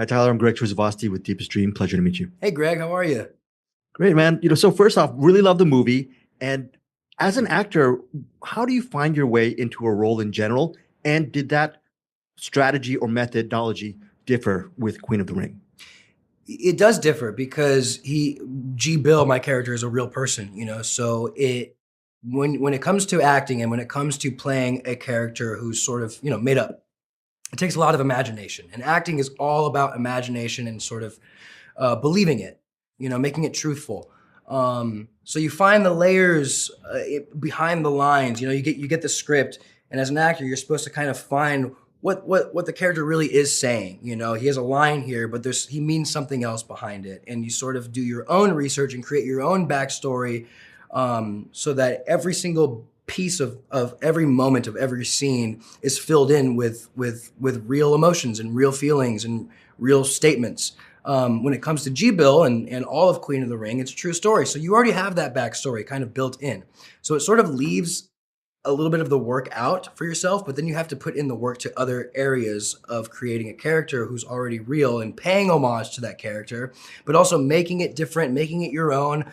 Hi, Tyler. I'm Greg Trzavosty with Deepest Dream. Pleasure to meet you. Hey Greg, how are you? Great, man. So first off, really love the movie. And as an actor, how do you find your way into a role in general? And did that strategy or methodology differ with Queen of the Ring? It does differ because G Bill, my character, is a real person, So when it comes to acting and when it comes to playing a character who's sort of, made up, it takes a lot of imagination. And acting is all about imagination and sort of believing it, making it truthful. So you find the layers behind the lines. You get the script, and as an actor, you're supposed to kind of find what the character really is saying. He has a line here, but he means something else behind it, and you sort of do your own research and create your own backstory, so that every single piece of every moment of every scene is filled in with real emotions and real feelings and real statements. When it comes to G Bill and all of Queen of the Ring, it's a true story. So you already have that backstory kind of built in. So it sort of leaves a little bit of the work out for yourself, but then you have to put in the work to other areas of creating a character who's already real and paying homage to that character, but also making it different, making it your own,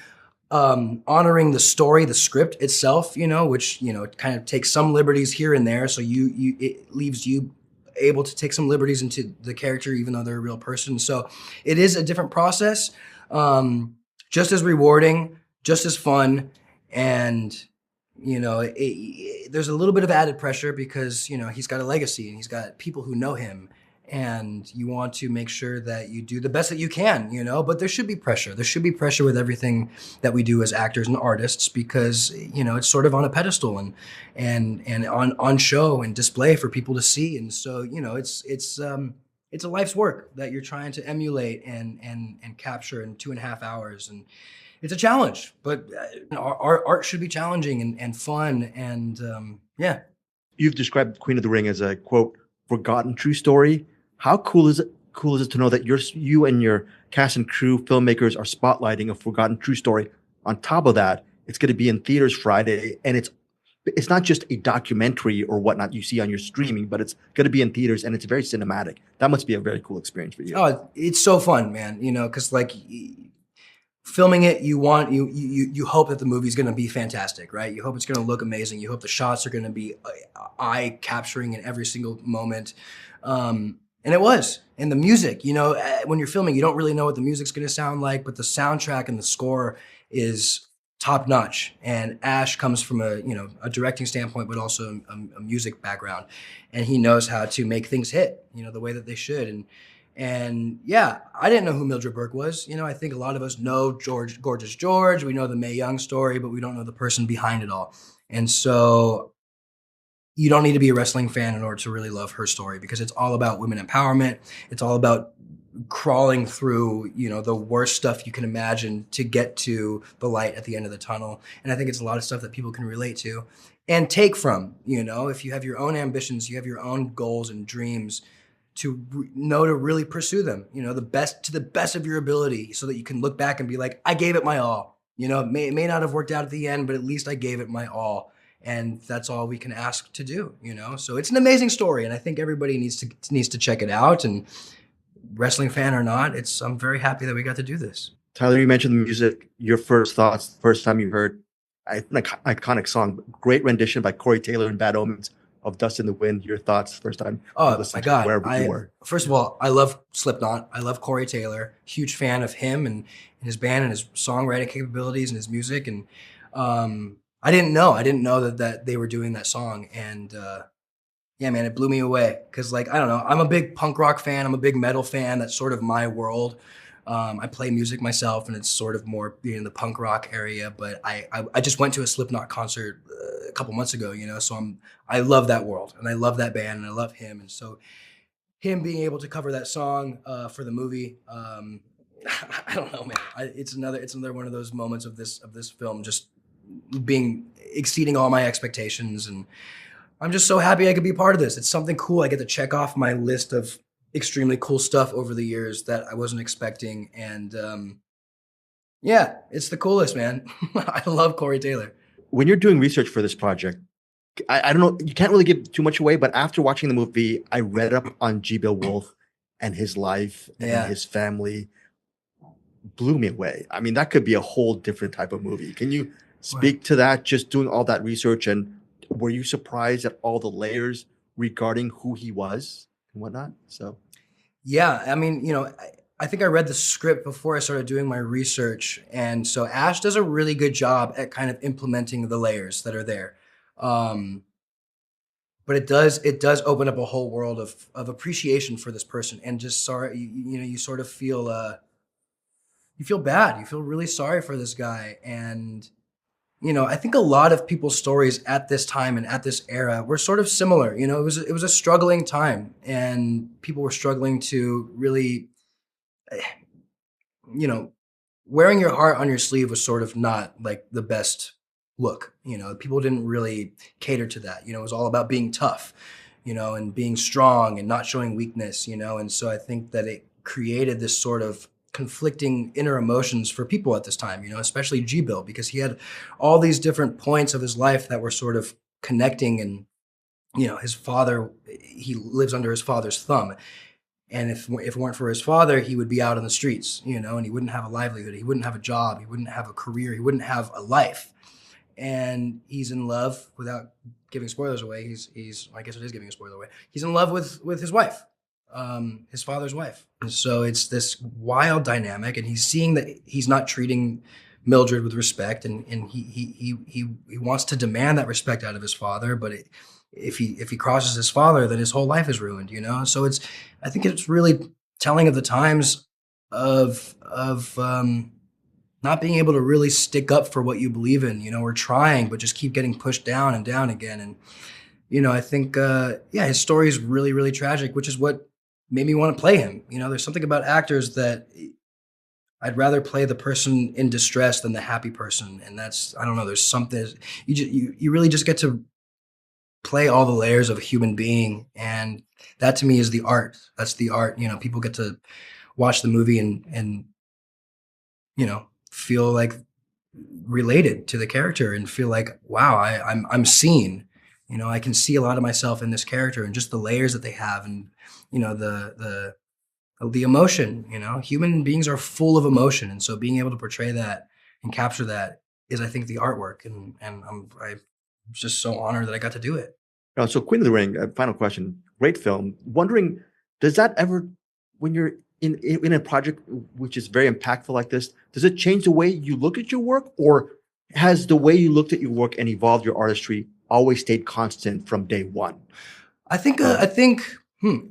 honoring the story, the script itself, which, it kind of takes some liberties here and there. So it leaves you able to take some liberties into the character, even though they're a real person. So it is a different process, just as rewarding, just as fun. And, there's a little bit of added pressure because, he's got a legacy and he's got people who know him. And you want to make sure that you do the best that you can, but there should be pressure. There should be pressure with everything that we do as actors and artists because, it's sort of on a pedestal and on show and display for people to see. And so, it's a life's work that you're trying to emulate and capture in 2.5 hours. And it's a challenge, but our art should be challenging and fun. And yeah. You've described Queen of the Ring as a quote, forgotten true story. How cool is it? Cool is it to know that you and your cast and crew filmmakers are spotlighting a forgotten true story? On top of that, it's going to be in theaters Friday, and it's not just a documentary or whatnot you see on your streaming, but it's going to be in theaters, and it's very cinematic. That must be a very cool experience for you. Oh, it's so fun, man. Because filming it, you hope that the movie's going to be fantastic, right? You hope it's going to look amazing. You hope the shots are going to be eye capturing in every single moment. And it was. And the music, when you're filming, you don't really know what the music's going to sound like, but the soundtrack and the score is top notch. And Ash comes from a directing standpoint, but also a music background. And he knows how to make things hit, the way that they should. And yeah, I didn't know who Mildred Burke was. I think a lot of us know Gorgeous George. We know the Mae Young story, but we don't know the person behind it all. And so you don't need to be a wrestling fan in order to really love her story because it's all about women empowerment. It's all about crawling through, the worst stuff you can imagine to get to the light at the end of the tunnel. And I think it's a lot of stuff that people can relate to and take from, if you have your own ambitions, you have your own goals and dreams to know to really pursue them, to the best of your ability so that you can look back and be like, I gave it my all. It may not have worked out at the end, but at least I gave it my all. And that's all we can ask to do, So it's an amazing story, and I think everybody needs to check it out. And wrestling fan or not, I'm very happy that we got to do this. Tyler, you mentioned the music. Your first thoughts, first time you heard an iconic song, great rendition by Corey Taylor and Bad Omens of Dust in the Wind. Your thoughts, first time? Oh my God! Wherever you were. First of all, I love Slipknot. I love Corey Taylor. Huge fan of him and his band and his songwriting capabilities and his music. And I didn't know that they were doing that song. And yeah, man, it blew me away. Because I don't know, I'm a big punk rock fan. I'm a big metal fan. That's sort of my world. I play music myself, and it's sort of more in the punk rock area. But I just went to a Slipknot concert a couple months ago, So I love that world, and I love that band, and I love him. And so him being able to cover that song for the movie, I don't know, man. It's another one of those moments of this film just exceeding all my expectations, and I'm just so happy I could be part of this. It's something cool. I get to check off my list of extremely cool stuff over the years that I wasn't expecting. And yeah, it's the coolest, man. I love Corey Taylor. When you're doing research for this project, I don't know, you can't really give too much away, but after watching the movie, I read up on G. Bill Wolfe, and his life and Yeah. his family blew me away. I mean, that could be a whole different type of movie. Can you speak to that, just doing all that research? And were you surprised at all the layers regarding who he was and whatnot? So, Yeah, I mean, I think I read the script before I started doing my research, and so Ash does a really good job at kind of implementing the layers that are there. Um, but it does open up a whole world of appreciation for this person, and just sorry, you sort of feel you feel bad, you feel really sorry for this guy, and I think a lot of people's stories at this time and at this era were sort of similar. It was a struggling time, and people were struggling to really, you know, wearing your heart on your sleeve was sort of not like the best look. People didn't really cater to that. It was all about being tough, and being strong and not showing weakness, and so I think that it created this sort of conflicting inner emotions for people at this time, especially G Bill, because he had all these different points of his life that were sort of connecting. And his father, he lives under his father's thumb, and if it weren't for his father, he would be out on the streets, and he wouldn't have a livelihood, he wouldn't have a job, he wouldn't have a career, he wouldn't have a life. And he's in love, without giving spoilers away, he's I guess it is giving a spoiler away, he's in love with his wife, his father's wife. And so it's this wild dynamic, and he's seeing that he's not treating Mildred with respect, and he wants to demand that respect out of his father, but if he crosses his father, then his whole life is ruined, So I think it's really telling of the times of not being able to really stick up for what you believe in, or trying, but just keep getting pushed down and down again. And I think his story is really, really tragic, which is what made me want to play him. There's something about actors that I'd rather play the person in distress than the happy person, and that's, I don't know. There's something you really just get to play all the layers of a human being, and that to me is the art. That's the art. People get to watch the movie and feel like related to the character and feel like, wow, I'm seen. I can see a lot of myself in this character, and just the layers that they have, and the emotion. Human beings are full of emotion, and so being able to portray that and capture that is, I think, the artwork. And I'm just so honored that I got to do it. So Queen of the Ring, final question, great film. Wondering, does that ever, when you're in a project which is very impactful like this, does it change the way you look at your work, or has the way you looked at your work and evolved your artistry always stayed constant from day one? I think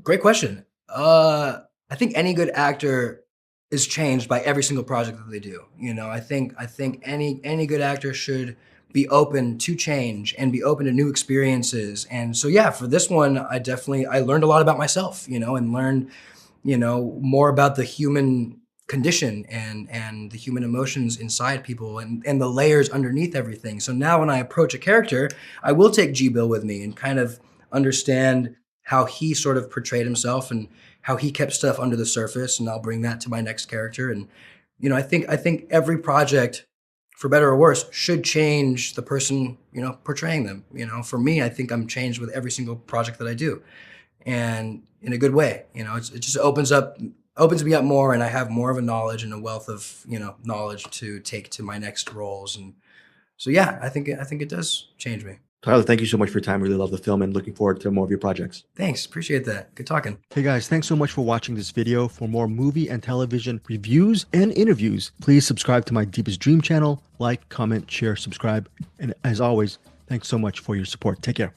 great question. I think any good actor is changed by every single project that they do. I think any good actor should be open to change and be open to new experiences. And so, yeah, for this one, I learned a lot about myself, and learned, more about the human condition and the human emotions inside people, and the layers underneath everything. So now when I approach a character, I will take G Bill with me and kind of understand how he sort of portrayed himself and how he kept stuff under the surface, and I'll bring that to my next character. And I think every project, for better or worse, should change the person, portraying them. For me, I think I'm changed with every single project that I do, and in a good way. It just opens me up more, and I have more of a knowledge and a wealth of, knowledge to take to my next roles. And so, yeah, I think it does change me. Tyler, thank you so much for your time. Really love the film and looking forward to more of your projects. Thanks. Appreciate that. Good talking. Hey guys, thanks so much for watching this video. For more movie and television reviews and interviews, please subscribe to my Deepest Dream channel. Like, comment, share, subscribe. And as always, thanks so much for your support. Take care.